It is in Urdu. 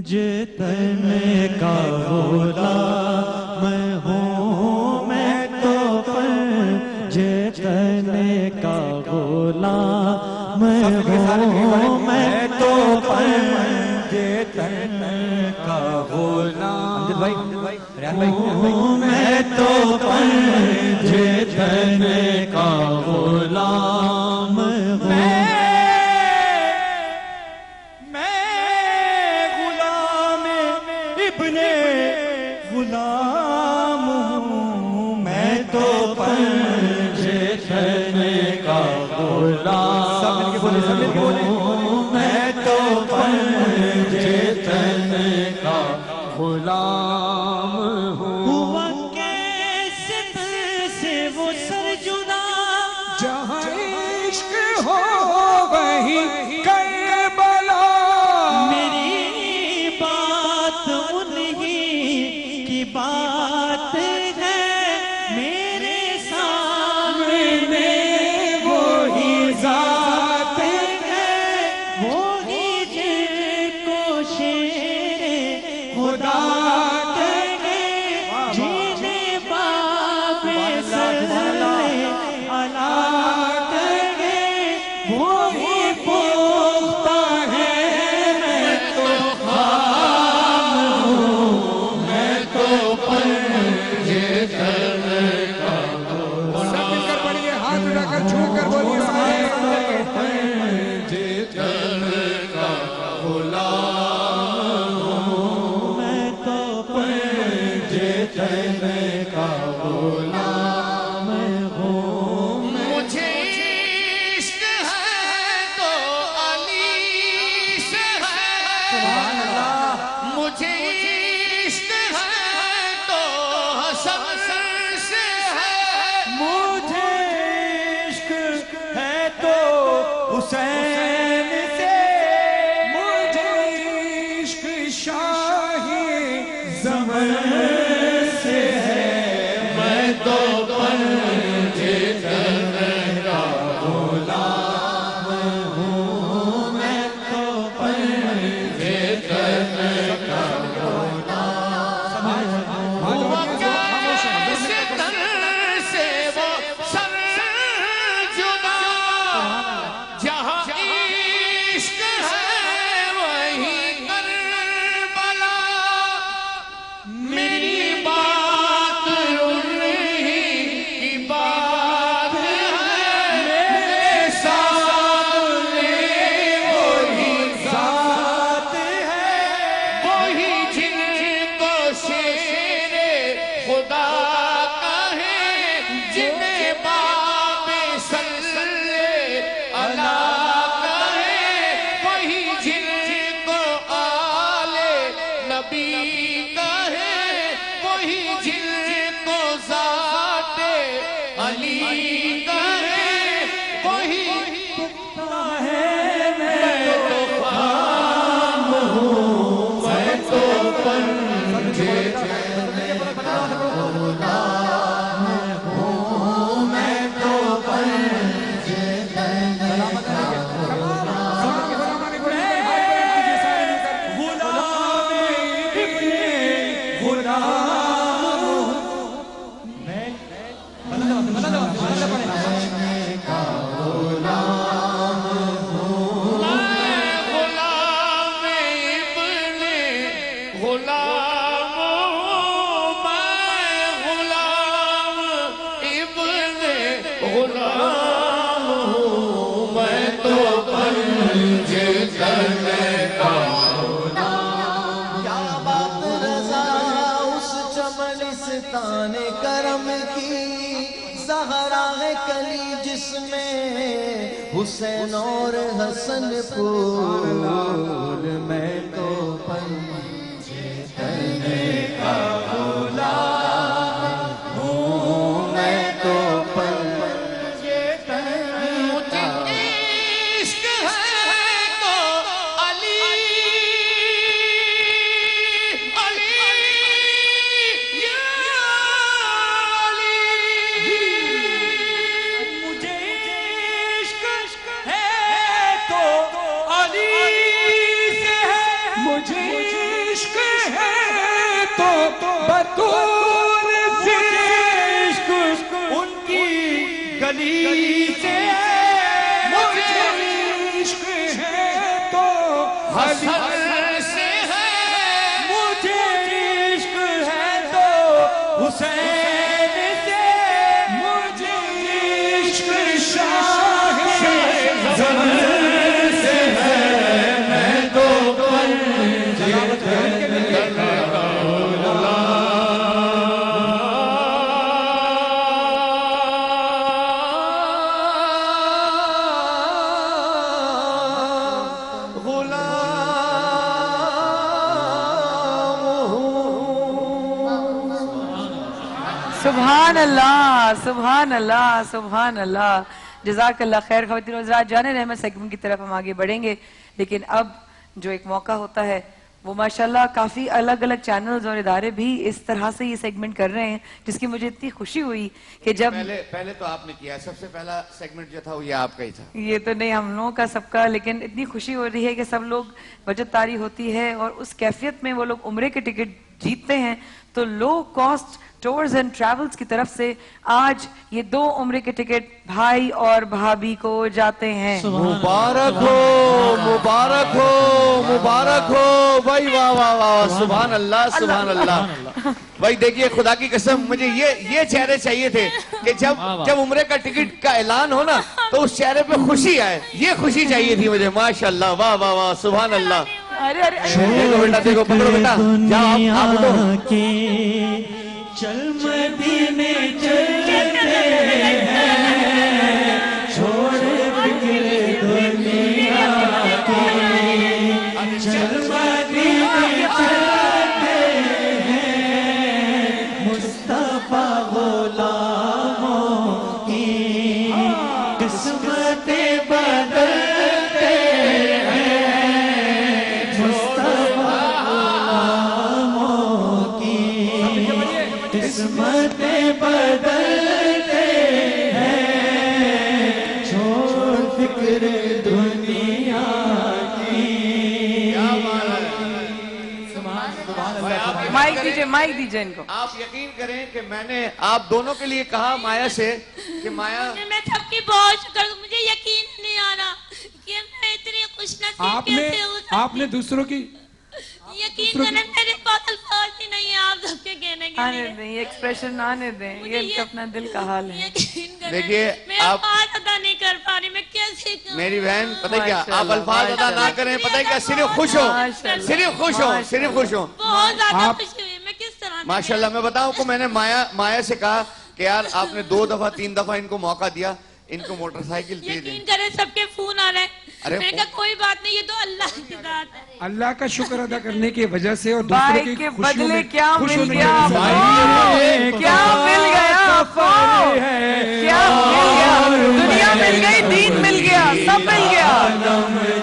جتن کا غلام ہوں میں تو پر جتن کا غلام ہوں میں تو پر جتن کا غلام ہوں میں تو پر جتن کا غلام ہوں غلام ہوں میں تو پنجتن کا غلام ہوں میں تو پنجتن کا غلام ہوں ہوا کیسے سے وہ سر جدا جہاں عشق ہو وہیں کربلا میری بات انہی کی بات ہے میرے سامنے وہی ذات ہے وہی جن کو شیر خدا کہے جنہیں باب سر علا کہے وہی پختہ ہے میں تو سب مل کر پڑھیے ہاتھ اٹھا کر چھوٹ کر بولیے میں تو پنجتن کا غلام ہوں مجھے عشق ہے تو علی سے ہے مجھے عشق ہے تو حسن سے ہے مجھے عشق ہے تو حسین سے مجھے عشق شاہی زمن سے ہے میں تو پنجتن کا غلام ہوں میں تو پنجتن کا کیسے تن سے وہ سر جدا جہاں عشق ہے وہیں کربلا میری بات انہی کی بات ہے میرے سامنے وہی ذات ہے وہی جن کو شیر خدا کہے جنہیں باب صلی علا کہے وہی جن کو آل نبی کہے وہی جن کو ذات علی کہے وہی ہے میں تو غلام ہوں میں تو پنجتن کا غلام ہوں میں تو پنجتن کا غلام غلام میں غلام ابن غلام میں غلام ابن غلام میں تو پنجتن کا کیا بات رضا اس چمنستان کرم کی زہرا ہے کلی جس میں حسین اور حسن پھول میں تو پنجتن کا غلام ہوں میں تو پنجتن مجھے عشق ہے تو علی علی یا علی مجھے عشق ہے تو علی سے ہے عشق ہے تو بطور سے عشق ان کی گلی سے مجھے عشق ہے تو حسن سے ہے مجھے عشق ہے تو حسین سے مجھے عشق شاہ زمن سے ہے میں تو سبحان اللہ سبحان اللہ سبحان اللہ. جزاک اللہ خیر. خواتین و حضرات، جان رحمت سیگمنٹ کی طرف ہم آگے بڑھیں گے، لیکن اب جو ایک موقع ہوتا ہے وہ ماشاءاللہ کافی الگ الگ چینلز اور ادارے بھی اس طرح سے یہ سیگمنٹ کر رہے ہیں، جس کی مجھے اتنی خوشی ہوئی کہ جب پہلے تو آپ نے کیا، سب سے پہلا سیگمنٹ جو تھا وہ یہ آپ کا ہی تھا. یہ تو نہیں ہم لوگوں کا سب کا، لیکن اتنی خوشی ہو رہی ہے کہ سب لوگ بجٹ طاری ہوتی ہے اور اس کیفیت میں وہ لوگ عمرے کے ٹکٹ جیتتے ہیں. تو low cost tours and travels کی طرف سے آج یہ 2 عمرے کے ٹکٹ بھائی اور بھابھی کو جاتے ہیں. مبارک ہو مبارک ہو مبارک ہو بھائی. واہ واہ واہ سبحان اللہ سبحان اللہ. بھائی دیکھیے خدا کی قسم مجھے یہ چہرے چاہیے تھے کہ جب عمرے کا ٹکٹ کا اعلان ہو نا تو اس چہرے پہ خوشی آئے. یہ خوشی چاہیے تھی مجھے. ماشاءاللہ واہ واہ واہ سبحان اللہ. ارے ارے دیکھو بیٹا دیکھو پکڑو بیٹا جاؤ آپ اٹھو. چل مدینے چلتے ہیں چھوڑ فکر دنیا کے. چل مدینے چلتے ہیں مصطفیٰ غلاموں کی قسمتیں بدلتے ہیں مصطفیٰ غلاموں کی قسمتیں بدلتے ہیں چھوڑ فکر دنیا کی. مائک دیجئے ان کو. آپ یقین کریں کہ میں نے آپ دونوں کے لیے کہا مایا سے کہ مایا میں سب کی بہت شکر ہوں. مجھے یقین نہیں آ رہا کہ میں اتنی خوش نصیب کیسے ہو سکتی. آپ نے دوسروں کی یقین کریں میرے پاس الفاظ ہی نہیں ہے آپ سب کے کہنے کے آنے لیے. دیں یہ ایکسپریشن آنے دیں. یہ ان کا اپنا دل کا حال ہے. یقین کریں دیکھیے میں آپ الفاظ ادا نہیں کر پا رہی. میں کیسے کروں؟ میری بہن پتہ کیا آپ ماشاءاللہ، الفاظ ادا نہ کریں پتہ کیا صرف خوش ہو ماشاءاللہ، صرف خوش ہو صرف خوش ہو. بہت زیادہ خوشی ہوئی. میں کس طرح سے ماشاءاللہ میں بتاؤں کہ میں نے مایا سے کہا کہ یار آپ نے 2 دفعہ 3 دفعہ ان کو موقع دیا، ان کو موٹر سائیکل دے دیں. یقین کریں سب کے فون آ رہے ہیں. ارے میں نے کہا کوئی بات نہیں، یہ تو اللہ کی ذات ہے. اللہ کا شکر ادا کرنے کی وجہ سے اور دوسروں بھائی کی کے خوشیوں بدلے میں کیا خوش مل ہونے گیا کی وجہ سے۔ آپ کو؟ کیا مل گیا آپ کو؟ کیا مل گیا؟ دنیا مل گئی، دین مل گیا، سب مل گیا.